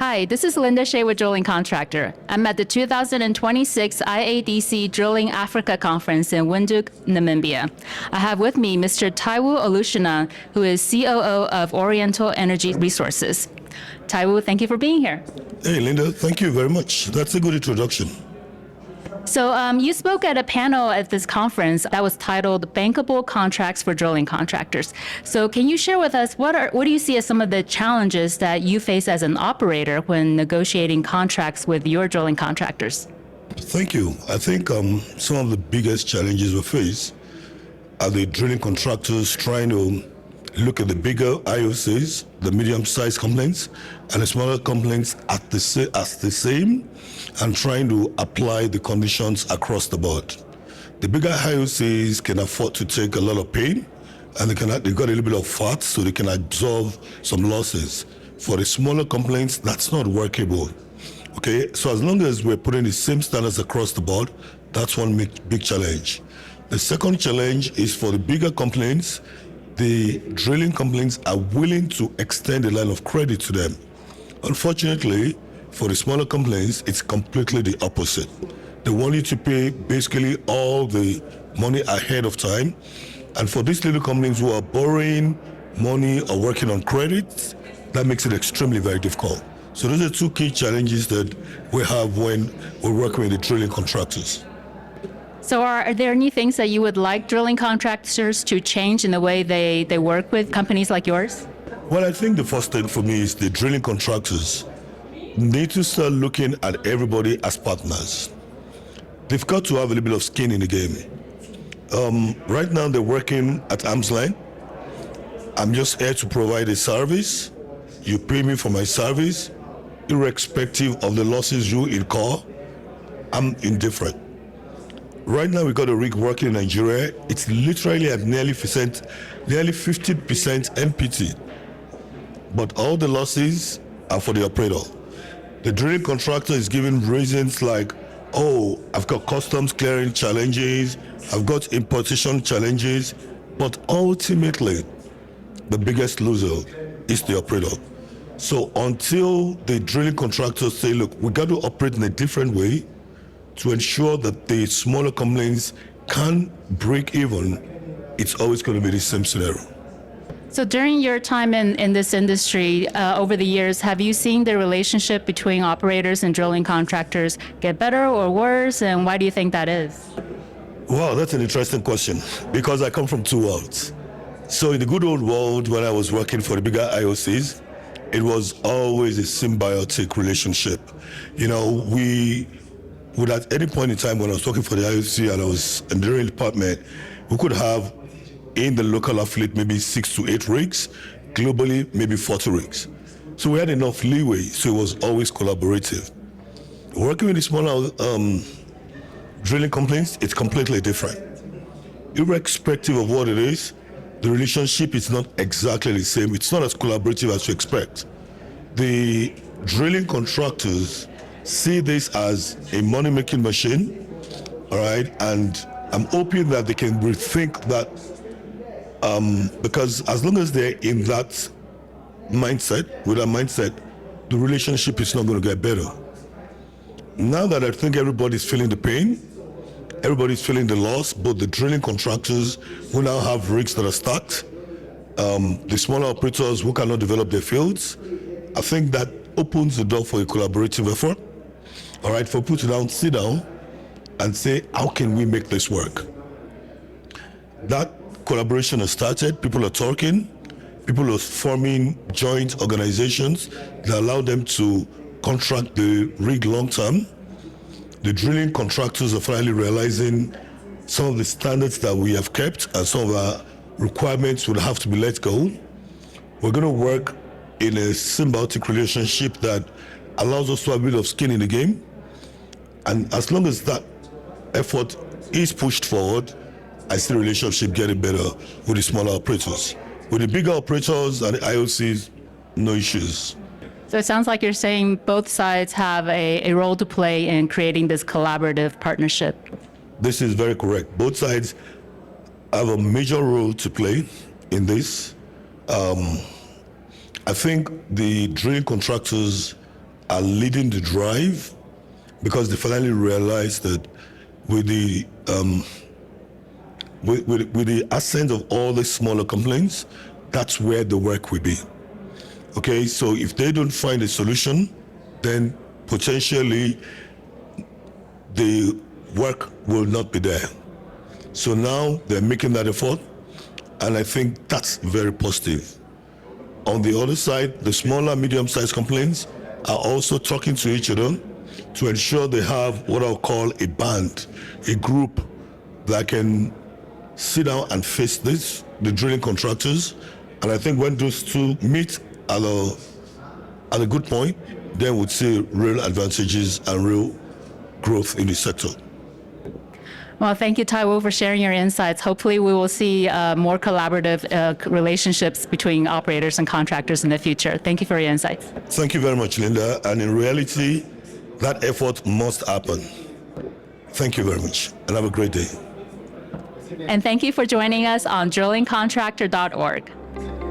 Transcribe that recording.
Hi, this is Linda Shea with Drilling Contractor. I'm at the 2026 IADC Drilling Africa Conference in Windhoek, Namibia. I have with me Mr. Taiwo Olushina, who is COO of Oriental Energy Resources. Taiwo, thank you for being here. Hey, Linda, thank you very much. That's a good introduction. So you spoke at a panel at this conference that was titled Bankable Contracts for Drilling Contractors. So can you share with us what do you see as some of the challenges that you face as an operator when negotiating contracts with your drilling contractors? Thank you. I think some of the biggest challenges we face are the drilling contractors trying to look at the bigger IOCs, the medium-sized complaints, and the smaller complaints as the same, and trying to apply the conditions across the board. The bigger IOCs can afford to take a lot of pain, and they've got a little bit of fat, so they can absorb some losses. For the smaller complaints, that's not workable. Okay, so as long as we're putting the same standards across the board, that's one big challenge. The second challenge is for the bigger complaints. The drilling companies are willing to extend the line of credit to them. Unfortunately, for the smaller companies, it's completely the opposite. They want you to pay basically all the money ahead of time. And for these little companies who are borrowing money or working on credit, that makes it extremely very difficult. So those are two key challenges that we have when we're working with the drilling contractors. So are there any things that you would like drilling contractors to change in the way they work with companies like yours? Well, I think the first thing for me is the drilling contractors need to start looking at everybody as partners. They've got to have a little bit of skin in the game. Right now, they're working at arm's length. I'm just here to provide a service. You pay me for my service. Irrespective of the losses you incur, I'm indifferent. Right now, we got a rig working in Nigeria. It's literally at nearly 50% MPT. But all the losses are for the operator. The drilling contractor is giving reasons like, oh, I've got customs clearing challenges, I've got importation challenges, but ultimately, the biggest loser is the operator. So until the drilling contractors say, look, we got to operate in a different way, to ensure that the smaller companies can break even, it's always going to be the same scenario. So during your time in this industry, over the years, have you seen the relationship between operators and drilling contractors get better or worse, and why do you think that is? Wow, that's an interesting question, because I come from two worlds. So in the good old world, when I was working for the bigger IOCs, it was always a symbiotic relationship. You know, we would at any point in time when I was working for the IOC and I was in the drilling department, we could have in the local affiliate maybe 6 to 8 rigs, globally maybe 40 rigs. So we had enough leeway, so it was always collaborative. Working with the smaller drilling companies, it's completely different. Irrespective of what it is, the relationship is not exactly the same. It's not as collaborative as you expect. The drilling contractors see this as a money-making machine, all right? And I'm hoping that they can rethink that because as long as they're in that mindset, with that mindset, the relationship is not going to get better. Now that I think everybody's feeling the pain, everybody's feeling the loss, both the drilling contractors who now have rigs that are stacked, the smaller operators who cannot develop their fields, I think that opens the door for a collaborative effort. All right, for people to now sit down and say, how can we make this work? That collaboration has started. People are talking. People are forming joint organizations that allow them to contract the rig long term. The drilling contractors are finally realizing some of the standards that we have kept and some of our requirements will have to be let go. We're going to work in a symbiotic relationship that allows us to have a bit of skin in the game. And as long as that effort is pushed forward, I see the relationship getting better with the smaller operators. With the bigger operators and the IOCs, no issues. So it sounds like you're saying both sides have a role to play in creating this collaborative partnership. This is very correct. Both sides have a major role to play in this. I think the drilling contractors are leading the drive because they finally realized that with the with the ascent of all the smaller complaints, that's where the work will be. Okay, so if they don't find a solution, then potentially the work will not be there. So now they're making that effort, and I think that's very positive. On the other side, the smaller, medium-sized complaints are also talking to each other to ensure they have what I'll call a band, a group that can sit down and face this, the drilling contractors. And I think when those two meet at a good point, then we'll see real advantages and real growth in the sector. Well, thank you, Taiwo, for sharing your insights. Hopefully, we will see more collaborative relationships between operators and contractors in the future. Thank you for your insights. Thank you very much, Linda. And in reality, that effort must happen. Thank you very much, and have a great day. And thank you for joining us on drillingcontractor.org.